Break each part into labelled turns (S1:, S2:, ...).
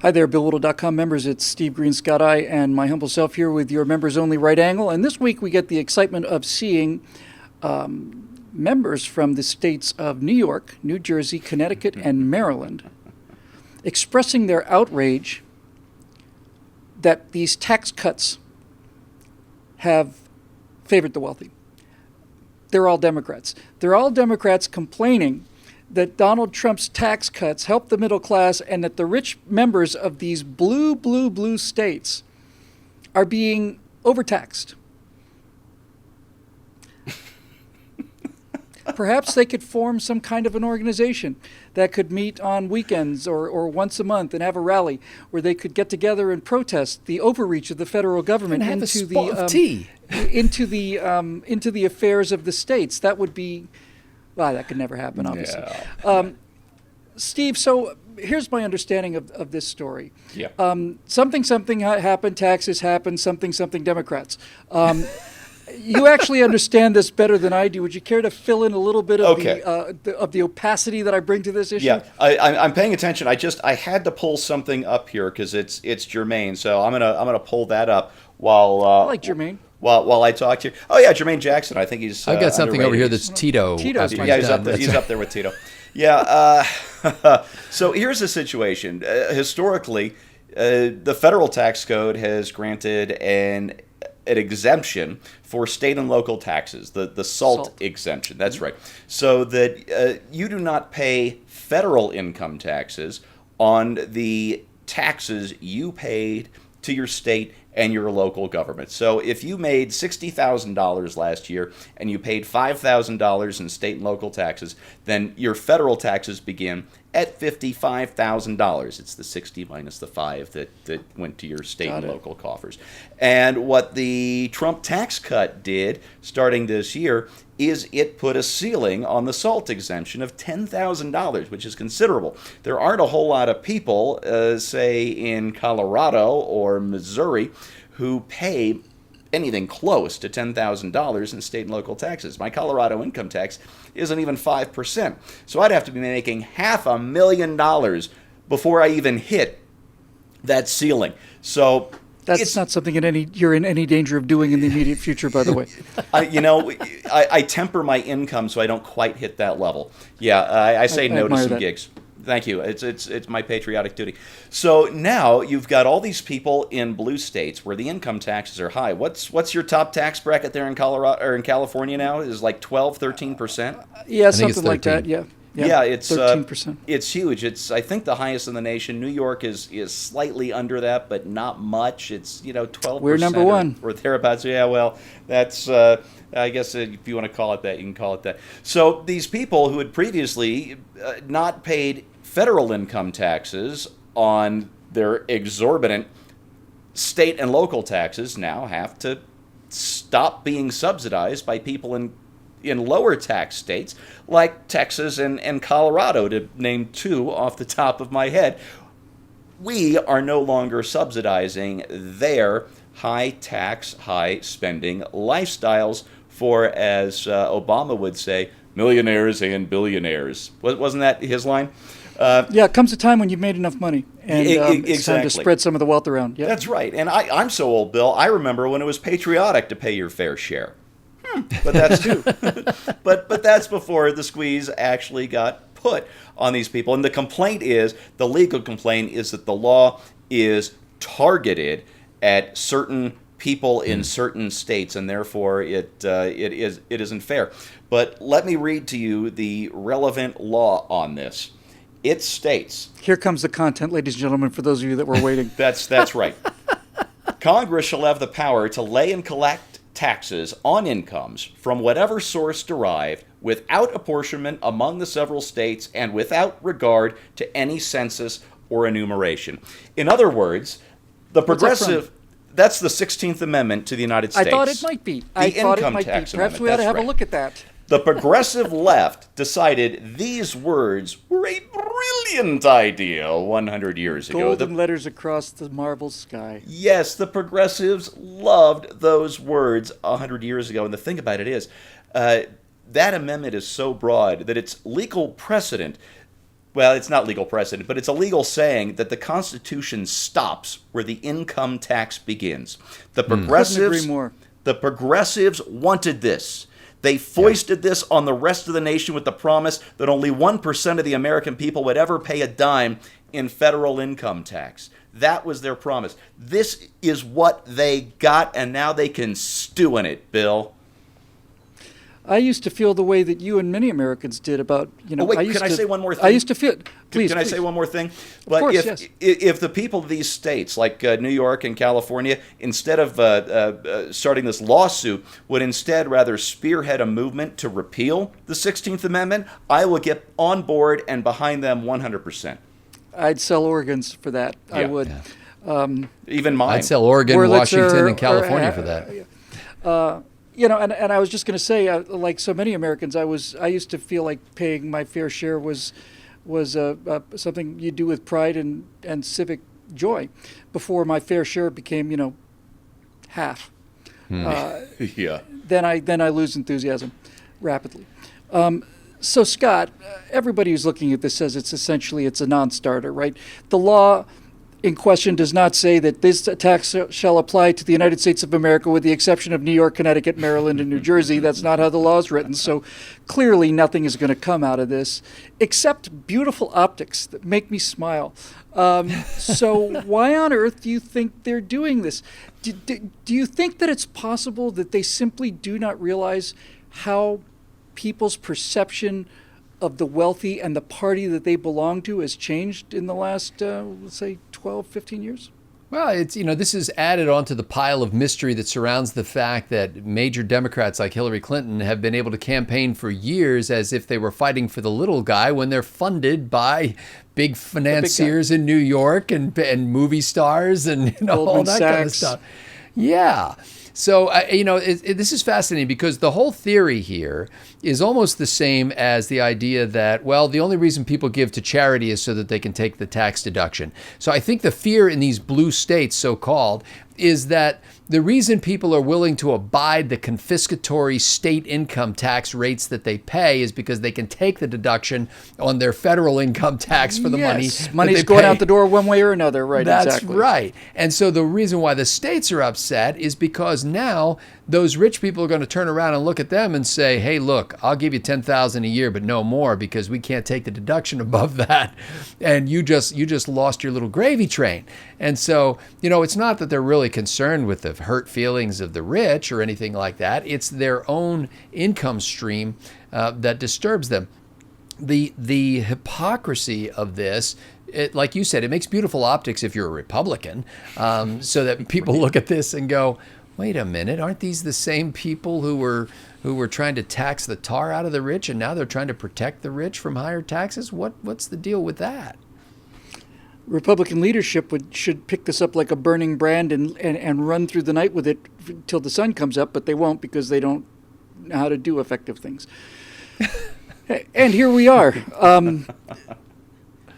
S1: Hi there, BillWhittle.com members. It's Steve Green, Scott I, and my humble self here with your members-only Right Angle. And this week we get the excitement of seeing members from the states of New York, New Jersey, Connecticut, and Maryland expressing their outrage that these tax cuts have favored the wealthy. They're all Democrats. They're all Democrats complaining that Donald Trump's tax cuts help the middle class and that the rich members of these blue states are being overtaxed. Perhaps they could form some kind of an organization that could meet on weekends or once a month and have a rally where they could get together and protest the overreach of the federal government into the affairs of the states. That would be, well, that could never happen, obviously.
S2: Yeah.
S1: Steve, so here's my understanding of this story.
S2: Yeah.
S1: Something happened, taxes happened, something Democrats. You actually understand this better than I do. Would you care to fill in a little bit of the opacity that I bring to this issue?
S2: Yeah, I'm paying attention. I had to pull something up here because it's germane. So I'm gonna pull that up while
S1: I like Jermaine.
S2: While I talk to you. Oh yeah, Jermaine Jackson. I think he's.
S3: I've got something
S2: underrated.
S3: over here that's Tito.
S1: Tito's my
S2: Yeah, he's
S1: dad.
S2: up there. He's up there with Tito. Yeah. So here's the situation. Historically, the federal tax code has granted an exemption for state and local taxes, the SALT exemption. That's right. So that you do not pay federal income taxes on the taxes you paid to your state and your local government. So if you made $60,000 last year and you paid $5,000 in state and local taxes, then your federal taxes begin at $55,000. It's the 60 minus the 5 that went to your state and local coffers. And what the Trump tax cut did starting this year is it put a ceiling on the SALT exemption of $10,000, which is considerable. There aren't a whole lot of people, say in Colorado or Missouri, who pay anything close to $10,000 in state and local taxes. My Colorado income tax isn't even 5%. So I'd have to be making $500,000 before I even hit that ceiling. So
S1: That's not something you're in any danger of doing in the immediate future, by the way.
S2: I temper my income so I don't quite hit that level. Yeah, I say no to some gigs. Thank you. It's my patriotic duty. So now you've got all these people in blue states where the income taxes are high. What's your top tax bracket there in Colorado or in California now? Is like 12, 13%?
S1: Yeah, something like that. Yeah.
S2: Yeah, it's
S1: 13%.
S2: It's huge. It's I think the highest in the nation. New York is slightly under that, but not much. It's 12%.
S1: We're number one
S2: or thereabouts. Yeah, well, that's I guess if you want to call it that, you can call it that. So these people who had previously not paid federal income taxes on their exorbitant state and local taxes now have to stop being subsidized by people in lower tax states like Texas and Colorado, to name two off the top of my head. We are no longer subsidizing their high tax, high spending lifestyles for, as Obama would say, millionaires and billionaires. Wasn't that his line?
S1: Yeah, it comes a time when you've made enough money, and it's time to spread some of the wealth around. Yep.
S2: That's right. And I'm so old, Bill, I remember when it was patriotic to pay your fair share. But that's too. but that's before the squeeze actually got put on these people. And the legal complaint is that the law is targeted at certain people in certain states, and therefore it isn't fair. But let me read to you the relevant law on this. It states.
S1: Here comes the content, ladies and gentlemen, for those of you that were waiting.
S2: That's right. Congress shall have the power to lay and collect taxes on incomes from whatever source derived without apportionment among the several states and without regard to any census or enumeration. In other words, the progressive... That's the 16th Amendment to the United States.
S1: I thought it might be. Perhaps we ought to have a look at that.
S2: The progressive left decided these words were a brilliant idea 100 years ago.
S1: Golden letters across the marble sky.
S2: Yes, the progressives loved those words 100 years ago. And the thing about it is, that amendment is so broad that it's legal precedent well, it's not legal precedent, but it's a legal saying that the Constitution stops where the income tax begins. The
S1: Couldn't
S2: progressives,
S1: agree more.
S2: the progressives wanted this. They foisted this on the rest of the nation with the promise that only 1% of the American people would ever pay a dime in federal income tax. That was their promise. This is what they got, and now they can stew in it, Bill.
S1: I used to feel the way that you and many Americans did about,
S2: Oh, wait,
S1: I used
S2: can I
S1: to,
S2: say one more thing?
S1: I used to feel, please.
S2: Can I say one more thing?
S1: Of course, yes.
S2: If the people of these states, like New York and California, instead of starting this lawsuit, would instead rather spearhead a movement to repeal the 16th Amendment, I will get on board and behind them 100%.
S1: I'd sell organs for that. I
S2: Yeah.
S1: would.
S2: Even mine.
S3: I'd sell Oregon,
S1: Wurlitzer
S3: Washington,
S1: or-
S3: and California
S1: or,
S3: for that.
S1: And I was just going to say, like so many Americans, I used to feel like paying my fair share was something you do with pride and civic joy, before my fair share became half.
S2: Yeah.
S1: Then I lose enthusiasm rapidly. So Scott, everybody who's looking at this says it's a non-starter, right? The law in question does not say that this tax shall apply to the United States of America with the exception of New York, Connecticut, Maryland, and New Jersey. That's not how the law is written. So clearly nothing is going to come out of this except beautiful optics that make me smile. So why on earth do you think they're doing this? Do you think that it's possible that they simply do not realize how people's perception of the wealthy and the party that they belong to has changed in the last, let's say, 12, 15 years?
S3: Well, it's this is added onto the pile of mystery that surrounds the fact that major Democrats like Hillary Clinton have been able to campaign for years as if they were fighting for the little guy when they're funded by big financiers in New York and movie stars and all
S1: Goldman
S3: that kind of
S1: Sachs.
S3: stuff. Yeah. So, this is fascinating because the whole theory here is almost the same as the idea that, well, the only reason people give to charity is so that they can take the tax deduction. So I think the fear in these blue states, so-called, is that the reason people are willing to abide the confiscatory state income tax rates that they pay is because they can take the deduction on their federal income tax for the money. that
S1: Money's
S3: they
S1: going
S3: pay.
S1: out the door one way or another, right?
S3: That's
S1: exactly.
S3: right. And so the reason why the states are upset is because now those rich people are going to turn around and look at them and say, hey, look, I'll give you $10,000 a year, but no more because we can't take the deduction above that. And you just lost your little gravy train. And so, it's not that they're really concerned with the hurt feelings of the rich or anything like that. It's their own income stream that disturbs them. The hypocrisy of this, like you said, it makes beautiful optics if you're a Republican, so that people look at this and go, wait a minute, aren't these the same people who were trying to tax the tar out of the rich and now they're trying to protect the rich from higher taxes? What's the deal with that?
S1: Republican leadership should pick this up like a burning brand and run through the night with it till the sun comes up, but they won't because they don't know how to do effective things. And here we are.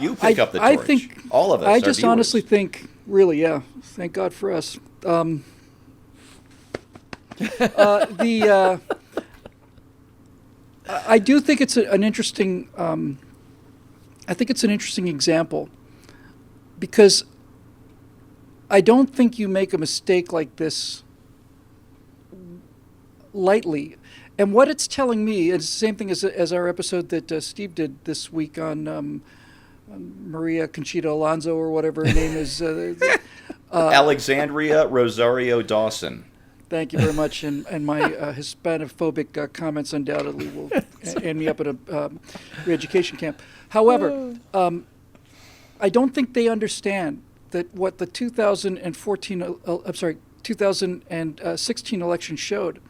S2: You pick up the torch.
S1: I think
S2: all of us.
S1: I
S2: our
S1: just
S2: viewers.
S1: honestly think, really, yeah. Thank God for us. I do think it's an interesting. I think it's an interesting example because I don't think you make a mistake like this lightly. And what it's telling me is the same thing as our episode that Steve did this week on Maria Conchita Alonso or whatever her name is.
S2: Alexandria Rosario Dawson.
S1: Thank you very much. And my Hispanophobic comments undoubtedly will end me up at a re-education camp. However, I don't think they understand that what the 2016 election showed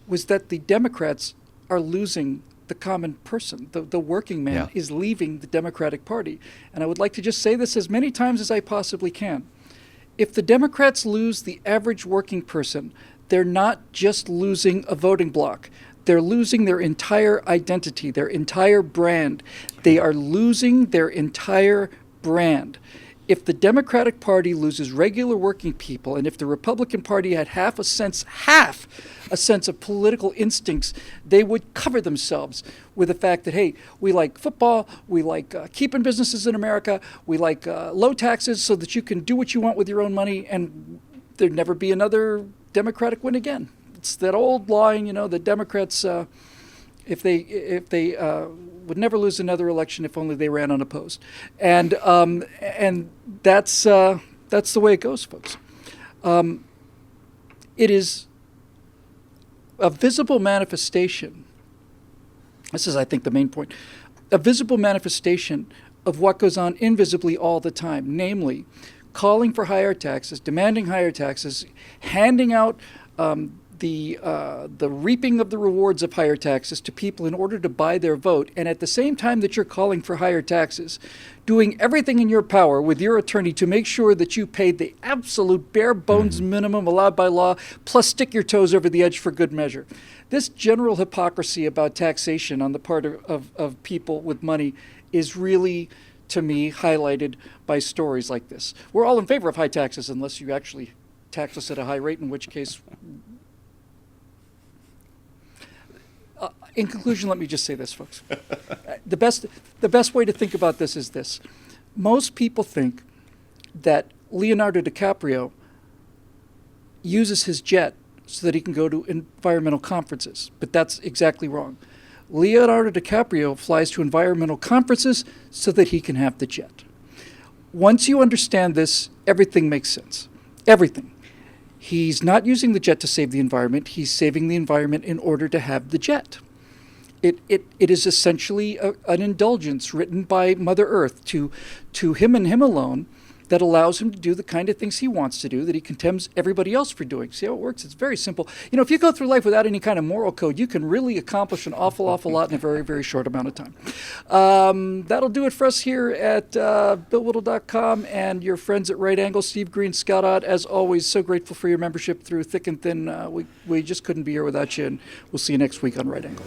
S1: was that the Democrats are losing the common person. The working man is leaving the Democratic Party. And I would like to just say this as many times as I possibly can. If the Democrats lose the average working person, they're not just losing a voting bloc. They're losing their entire identity, their entire brand. They are losing their entire brand. if the Democratic Party loses regular working people, and if the Republican Party had half a sense of political instincts, they would cover themselves with the fact that, hey, we like football, we like keeping businesses in America, we like low taxes so that you can do what you want with your own money, and there'd never be another Democratic win again. It's that old line, the Democrats, if they would never lose another election if only they ran unopposed, and that's the way it goes, folks. It is a visible manifestation. This is, I think, the main point. A visible manifestation of what goes on invisibly all the time, namely, calling for higher taxes, demanding higher taxes, handing out the reaping of the rewards of higher taxes to people in order to buy their vote, and at the same time that you're calling for higher taxes, doing everything in your power with your attorney to make sure that you pay the absolute bare bones minimum allowed by law, plus stick your toes over the edge for good measure. This general hypocrisy about taxation on the part of people with money is really, to me, highlighted by stories like this. We're all in favor of high taxes unless you actually tax us at a high rate, in which case... in conclusion, let me just say this, folks. The best way to think about this is this. Most people think that Leonardo DiCaprio uses his jet so that he can go to environmental conferences, but that's exactly wrong. Leonardo DiCaprio flies to environmental conferences so that he can have the jet. Once you understand this, everything makes sense. Everything. He's not using the jet to save the environment. He's saving the environment in order to have the jet. It is essentially an indulgence written by Mother Earth to him and him alone that allows him to do the kind of things he wants to do that he condemns everybody else for doing. See how it works? It's very simple. If you go through life without any kind of moral code, you can really accomplish an awful lot in a very, very short amount of time. That'll do it for us here at BillWhittle.com and your friends at Right Angle, Steve Green, Scott Ott. As always, so grateful for your membership through thick and thin. We just couldn't be here without you, and we'll see you next week on Right Angle.